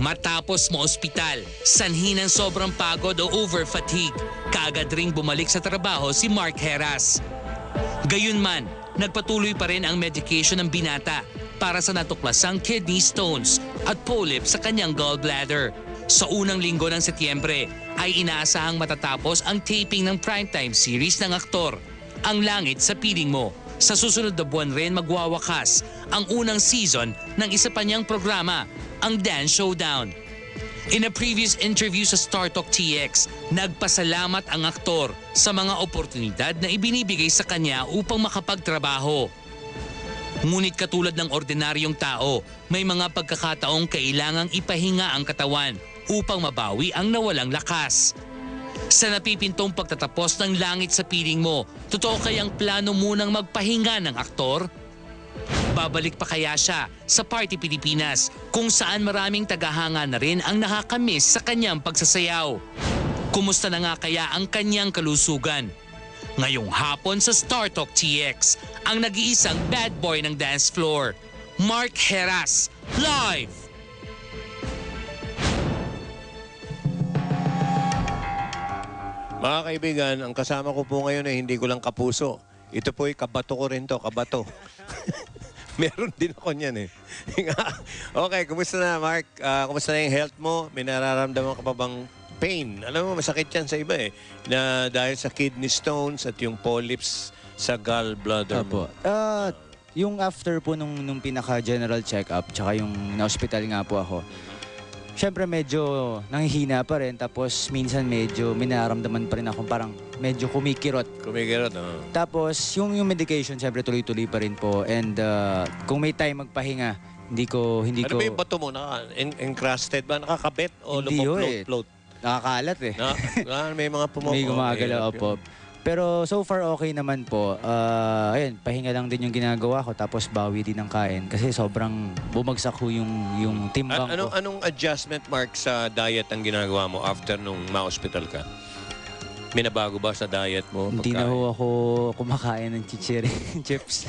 Matapos maospital, sanhi ng sobrang pagod o over-fatigue, kaagad ring bumalik sa trabaho si Mark Heras. Gayunman, nagpatuloy pa rin ang medication ng binata para sa natuklasang kidney stones at polyp sa kanyang gallbladder. Sa unang linggo ng Setyembre ay inaasahang matatapos ang taping ng primetime series ng aktor, Ang Langit sa Piling Mo. Sa susunod na buwan rin magwawakas ang unang season ng isa pa niyang programa, ang Dance Showdown. In a previous interview sa Star Talk TX, nagpasalamat ang aktor sa mga oportunidad na ibinibigay sa kanya upang makapagtrabaho. Ngunit katulad ng ordinaryong tao, may mga pagkakataong kailangang ipahinga ang katawan upang mabawi ang nawalang lakas. Sa napipintong pagtatapos ng Langit sa Piling Mo, totoo kayang plano munang magpahinga ng aktor? Babalik pa kaya siya sa Party Pilipinas kung saan maraming tagahanga na rin ang nakakamiss sa kanyang pagsasayaw? Kumusta na nga kaya ang kanyang kalusugan? Ngayong hapon sa Star Talk TX, ang nag-iisang bad boy ng dance floor, Mark Heras, live! Mga kaibigan, ang kasama ko po ngayon ay hindi ko lang kapuso. Ito po ay kabato ko rin to, kabato. Meron din ako niyan eh. Okay, kumusta na Mark? Kumusta na yung health mo? May nararamdaman ka pa bang pain? Alam mo, masakit yan sa iba eh. Na dahil sa kidney stones at yung polyps sa gallbladder mo. Yung after po nung pinaka-general check-up, tsaka yung na-hospital nga po ako, syempre medyo nanghihina pa rin, tapos minsan medyo may nararamdaman pa rin ako parang medyo kumikirot. Kumikirot, oo. Tapos yung medication syempre tuloy-tuloy pa rin po, and kung may time magpahinga, hindi ko... Ano ba yung bato mo? Encrusted ba? Nakakabit o lumop-float? Nakakalat eh. May mga pumapos. May gumagalaw po. Pero so far okay naman po. Ayun, pahinga lang din yung ginagawa ko, tapos bawi din ang kain kasi sobrang bumagsak ho yung timbang ko. Anong adjustment, Mark, sa diet ang ginagawa mo after nung ma-hospital ka? May nabago ba sa diet mo? Hindi na ho ako kumakain ng chips.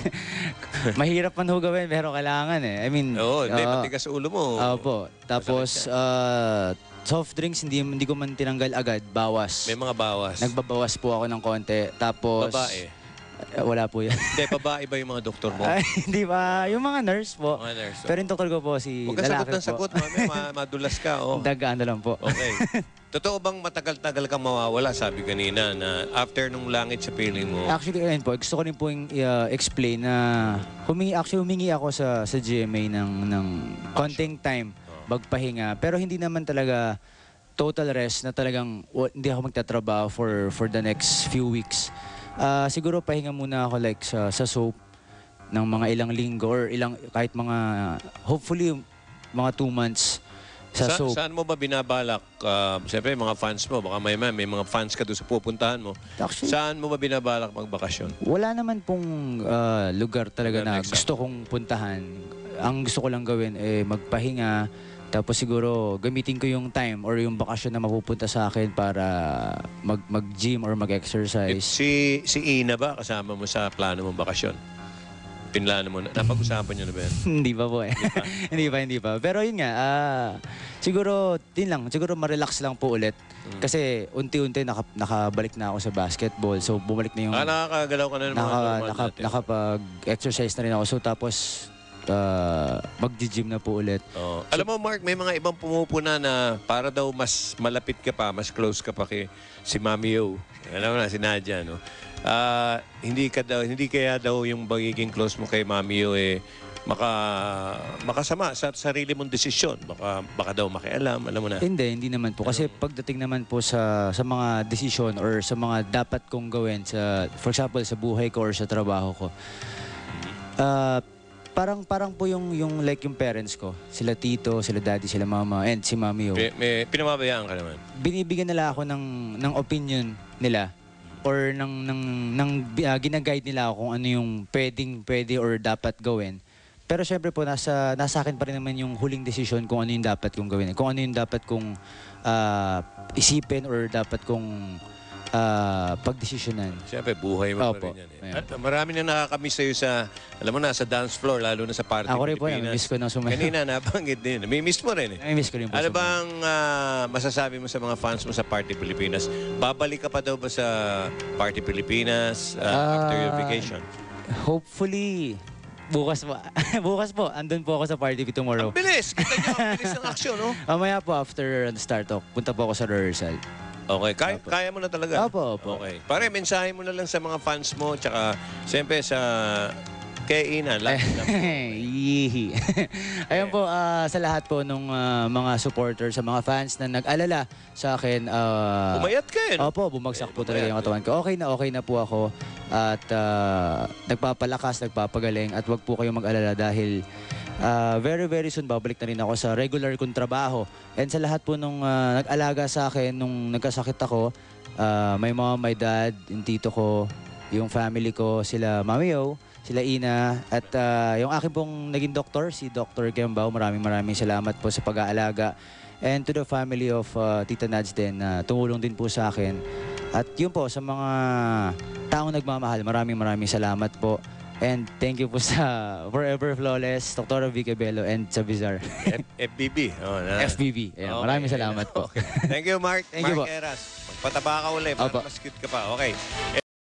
Mahirap man ho gawin, pero kailangan eh. I mean... Oo, matigas sa ulo mo. Opo. Tapos, soft drinks, hindi ko man tinanggal agad. Bawas. May mga bawas. Nagbabawas po ako ng konti. Tapos... Babae? Wala po yan. Hindi, babae ba yung mga doktor mo? Ay, hindi ba? Yung mga nurse po. Mga nurse. Pero yung doktor ko po, si huwag ka lalaki po. sagot ng sagot. Madulas ka. Oh. Dagaan na lang po. Okay. Totoo bang matagal-tagal kang mawawala? Sabi kanina na after nung Langit sa Piling Mo. Actually, ayun po. Gusto ko rin po explain na humingi ako sa GMA ng konting time magpahinga. Pero hindi naman talaga total rest na talagang hindi ako magtatrabaho for the next few weeks. Siguro pahinga muna ako like sa soap ng mga ilang linggo or kahit mga hopefully mga 2 months sa soap. Saan mo ba binabalak? Siyempre mga fans mo, baka may mga fans ka doon sa pupuntahan mo. Actually, saan mo ba binabalak magbakasyon? Wala naman pong lugar talaga na gusto kong puntahan. Ang gusto ko lang gawin magpahinga. Tapos siguro gamitin ko yung time or yung bakasyon na mapupunta sa akin para mag-gym or mag-exercise. Si Ina ba kasama mo sa plano mong bakasyon? Pinlano mo na? Napag-usapan niyo na ba yan? Hindi pa po eh. Hindi pa. Pero yun nga, siguro, siguro ma-relax lang po ulit. Kasi unti-unti nakabalik na ako sa basketball. So bumalik na yung... nakakagalaw ka na ng mga normal natin. Nakapag-exercise na rin ako. So tapos... mag-gym na po ulit. Alam mo, Mark, may mga ibang pumupuna na para daw mas malapit ka pa, mas close ka pa kay si Mami Yo. Alam mo na, si Nadia, no? Hindi kaya daw yung magiging close mo kay Mami Yo makasama sa sarili mong desisyon. Baka daw makialam, alam mo na. Hindi naman po. Kasi pagdating naman po sa mga desisyon or sa mga dapat kong gawin, for example, sa buhay ko or sa trabaho ko, parang po yung parents ko, sila tito, sila daddy, sila mama, and si Mami Yo. May pinamabayaan ka naman? Binibigyan nila ako ng opinion nila or ginaguide nila ako kung ano yung pwede or dapat gawin. Pero syempre po, nasa akin pa rin naman yung huling desisyon kung ano yung dapat kong gawin. Kung ano yung dapat kong isipin or dapat kong pagdesisyonan. Siyempre, buhay mo pa Opo. rin yan. Ayan. At marami na nakakamiss sa'yo sa, alam mo na, sa dance floor, lalo na sa Party Ako rin po, Pilipinas. namimiss ko na sumayaw. Kanina, nabanggit din. Namimiss mo rin eh. Namimiss ko rin po. Ano sumayaw. bang masasabi mo sa mga fans mo sa Party Pilipinas? Babalik ka pa daw ba sa Party Pilipinas after your vacation? Hopefully, bukas po. Bukas po, andun po ako sa party tomorrow. Ang bilis! Kita nyo, ang bilis ng aksyon, no? Mamaya po, after the start talk, punta po ako sa rehearsal. Okay, kaya mo na talaga. Opo, opo. Okay. Pare, mensahe mo na lang sa mga fans mo, tsaka siyempre sa kay Ina. Yihi. Ayun po, sa lahat po ng mga supporters, sa mga fans na nag-alala sa akin. Umayat ka eh. no? Opo, bumagsak po Bumayat talaga yung katawan ko. Okay na po ako. At nagpapalakas, nagpapagaling. At wag po kayong mag-alala dahil very, very soon babalik na rin ako sa regular kong trabaho. And sa lahat po nung nag-alaga sa akin, nung nagkasakit ako, my mom, my dad, yung tito ko, yung family ko, sila Mami O, sila Ina, at yung akin pong naging doktor, si Dr. Kembao, maraming salamat po sa pag-aalaga. And to the family of Tita Nads din, tumulong din po sa akin. At yun po, sa mga taong nagmamahal, maraming salamat po. And thank you po sa Forever Flawless, Dr. Vicky Bello, and sa Bizarre. FBB. Oh, FBB. Ayan, maraming salamat po. Okay. Thank you, Mark. Thank you Mark po. Eras. Magpataba ka ulit. Opo. Mas cute ka pa. Okay.